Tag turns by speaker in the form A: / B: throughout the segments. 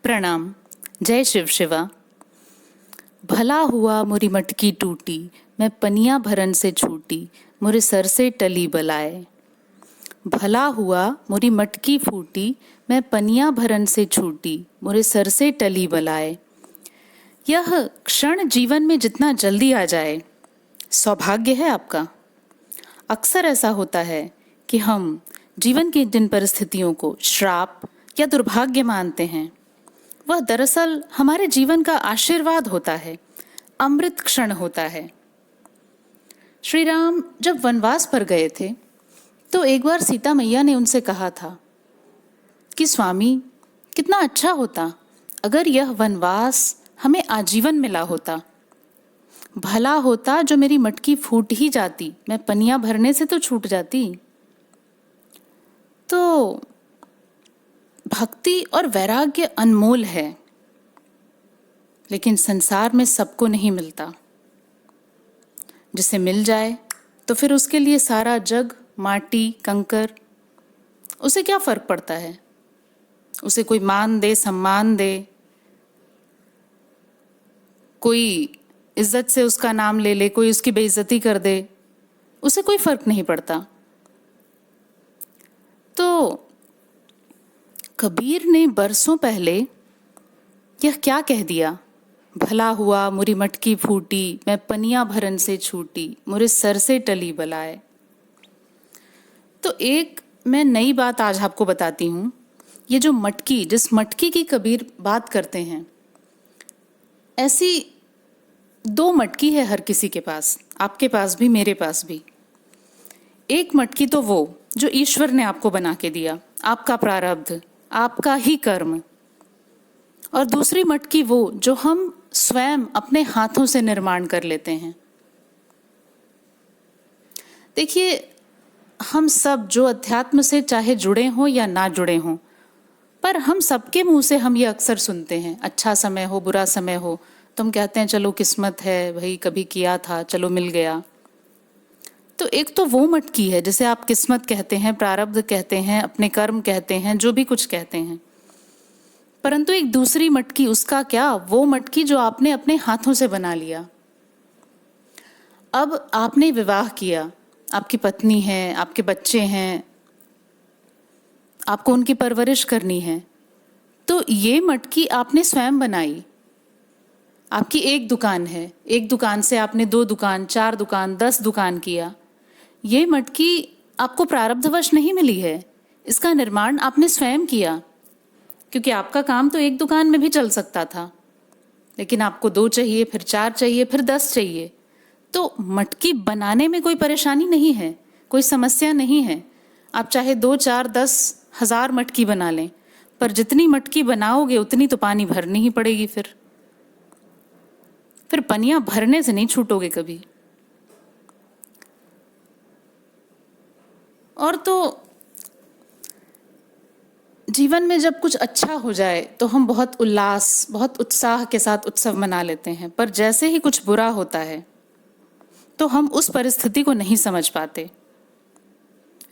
A: प्रणाम। जय शिव शिवा। भला हुआ मुरी मटकी टूटी, मैं पनिया भरन से छूटी, मुरे सर से टली बलाए। भला हुआ मुरी मटकी फूटी, मैं पनिया भरन से छूटी, मुरे सर से टली बलाए। यह क्षण जीवन में जितना जल्दी आ जाए, सौभाग्य है आपका। अक्सर ऐसा होता है कि हम जीवन की जिन परिस्थितियों को श्राप या दुर्भाग्य मानते हैं, वह दरअसल हमारे जीवन का आशीर्वाद होता है, अमृत क्षण होता है। श्री राम जब वनवास पर गए थे तो एक बार सीता मैया ने उनसे कहा था कि स्वामी, कितना अच्छा होता अगर यह वनवास हमें आजीवन मिला होता। भला होता जो मेरी मटकी फूट ही जाती, मैं पनिया भरने से तो छूट जाती। तो भक्ति और वैराग्य अनमोल है, लेकिन संसार में सबको नहीं मिलता। जिसे मिल जाए तो फिर उसके लिए सारा जग माटी कंकर, उसे क्या फर्क पड़ता है। उसे कोई मान दे, सम्मान दे, कोई इज्जत से उसका नाम ले ले, कोई उसकी बेइज्जती कर दे, उसे कोई फर्क नहीं पड़ता। तो कबीर ने बरसों पहले यह क्या कह दिया, भला हुआ मुरी मटकी फूटी, मैं पनिया भरन से छूटी, मुरे सर से टली बलाए। तो एक मैं नई बात आज आपको बताती हूँ। ये जो मटकी, जिस मटकी की कबीर बात करते हैं, ऐसी दो मटकी है हर किसी के पास, आपके पास भी मेरे पास भी। एक मटकी तो वो जो ईश्वर ने आपको बना के दिया, आपका प्रारब्ध, आपका ही कर्म। और दूसरी मटकी वो जो हम स्वयं अपने हाथों से निर्माण कर लेते हैं। देखिए, हम सब जो अध्यात्म से चाहे जुड़े हों या ना जुड़े हों, पर हम सबके मुंह से हम ये अक्सर सुनते हैं, अच्छा समय हो बुरा समय हो तो हम कहते हैं चलो किस्मत है भाई, कभी किया था, चलो मिल गया। तो एक तो वो मटकी है जिसे आप किस्मत कहते हैं, प्रारब्ध कहते हैं, अपने कर्म कहते हैं, जो भी कुछ कहते हैं। परंतु एक दूसरी मटकी, उसका क्या, वो मटकी जो आपने अपने हाथों से बना लिया। अब आपने विवाह किया, आपकी पत्नी है, आपके बच्चे हैं, आपको उनकी परवरिश करनी है, तो ये मटकी आपने स्वयं बनाई। आपकी एक दुकान है, एक दुकान से आपने 2 दुकान, 4 दुकान, 10 दुकान किया। ये मटकी आपको प्रारब्धवश नहीं मिली है, इसका निर्माण आपने स्वयं किया। क्योंकि आपका काम तो एक दुकान में भी चल सकता था, लेकिन आपको 2 चाहिए, फिर 4 चाहिए, फिर 10 चाहिए। तो मटकी बनाने में कोई परेशानी नहीं है, कोई समस्या नहीं है। आप चाहे 2, 4, 10, 1000 मटकी बना लें, पर जितनी मटकी बनाओगे उतनी तो पानी भरनी ही पड़ेगी। फिर पनिया भरने से नहीं छूटोगे कभी। और तो जीवन में जब कुछ अच्छा हो जाए तो हम बहुत उल्लास, बहुत उत्साह के साथ उत्सव मना लेते हैं, पर जैसे ही कुछ बुरा होता है तो हम उस परिस्थिति को नहीं समझ पाते।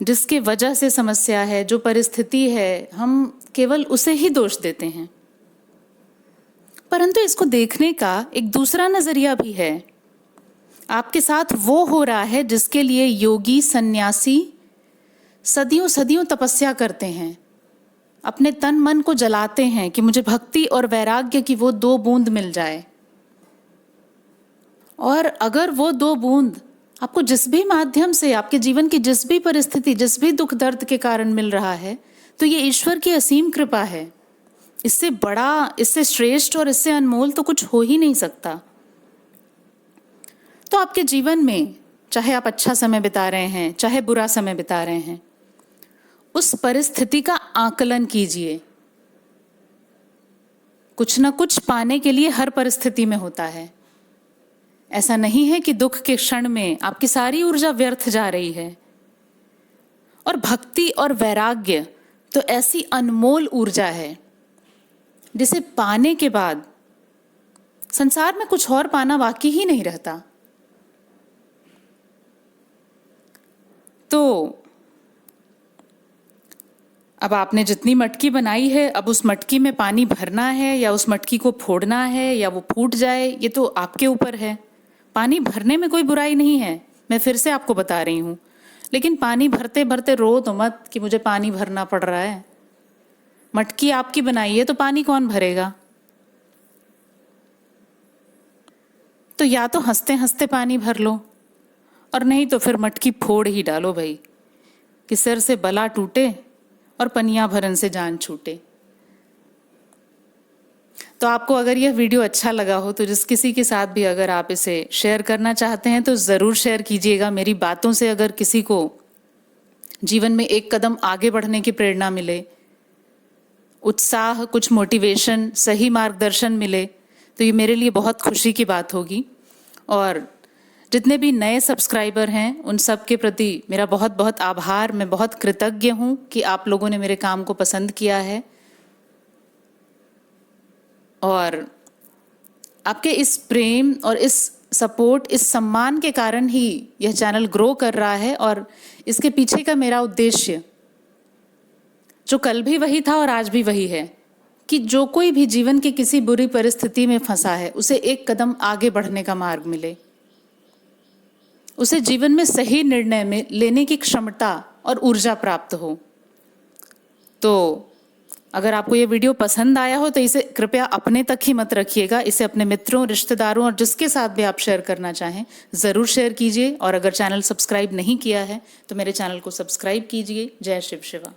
A: जिसके वजह से समस्या है, जो परिस्थिति है, हम केवल उसे ही दोष देते हैं। परंतु इसको देखने का एक दूसरा नजरिया भी है। आपके साथ वो हो रहा है जिसके लिए योगी सन्यासी सदियों सदियों तपस्या करते हैं, अपने तन मन को जलाते हैं कि मुझे भक्ति और वैराग्य की वो 2 बूंद मिल जाए। और अगर वो 2 बूंद आपको जिस भी माध्यम से, आपके जीवन की जिस भी परिस्थिति, जिस भी दुख दर्द के कारण मिल रहा है, तो ये ईश्वर की असीम कृपा है। इससे बड़ा, इससे श्रेष्ठ और इससे अनमोल तो कुछ हो ही नहीं सकता। तो आपके जीवन में चाहे आप अच्छा समय बिता रहे हैं, चाहे बुरा समय बिता रहे हैं, उस परिस्थिति का आकलन कीजिए। कुछ ना कुछ पाने के लिए हर परिस्थिति में होता है। ऐसा नहीं है कि दुख के क्षण में आपकी सारी ऊर्जा व्यर्थ जा रही है। और भक्ति और वैराग्य तो ऐसी अनमोल ऊर्जा है जिसे पाने के बाद संसार में कुछ और पाना बाकी ही नहीं रहता। तो अब आपने जितनी मटकी बनाई है, अब उस मटकी में पानी भरना है या उस मटकी को फोड़ना है या वो फूट जाए, ये तो आपके ऊपर है। पानी भरने में कोई बुराई नहीं है, मैं फिर से आपको बता रही हूँ। लेकिन पानी भरते भरते रो तो मत कि मुझे पानी भरना पड़ रहा है। मटकी आपकी बनाई है तो पानी कौन भरेगा? तो या तो हंसते हंसते पानी भर लो, और नहीं तो फिर मटकी फोड़ ही डालो भाई, कि सिर से बला टूटे और पनिया भरन से जान छूटे। तो आपको अगर यह वीडियो अच्छा लगा हो तो जिस किसी के साथ भी अगर आप इसे शेयर करना चाहते हैं तो ज़रूर शेयर कीजिएगा। मेरी बातों से अगर किसी को जीवन में एक कदम आगे बढ़ने की प्रेरणा मिले, उत्साह, कुछ मोटिवेशन, सही मार्गदर्शन मिले, तो ये मेरे लिए बहुत खुशी की बात होगी। और जितने भी नए सब्सक्राइबर हैं उन सब के प्रति मेरा बहुत बहुत आभार। मैं बहुत कृतज्ञ हूँ कि आप लोगों ने मेरे काम को पसंद किया है, और आपके इस प्रेम और इस सपोर्ट, इस सम्मान के कारण ही यह चैनल ग्रो कर रहा है। और इसके पीछे का मेरा उद्देश्य जो कल भी वही था और आज भी वही है, कि जो कोई भी जीवन की किसी बुरी परिस्थिति में फंसा है उसे एक कदम आगे बढ़ने का मार्ग मिले, उसे जीवन में सही निर्णय में लेने की क्षमता और ऊर्जा प्राप्त हो। तो अगर आपको ये वीडियो पसंद आया हो तो इसे कृपया अपने तक ही मत रखिएगा, इसे अपने मित्रों, रिश्तेदारों और जिसके साथ भी आप शेयर करना चाहें ज़रूर शेयर कीजिए। और अगर चैनल सब्सक्राइब नहीं किया है तो मेरे चैनल को सब्सक्राइब कीजिए। जय शिव शिवा।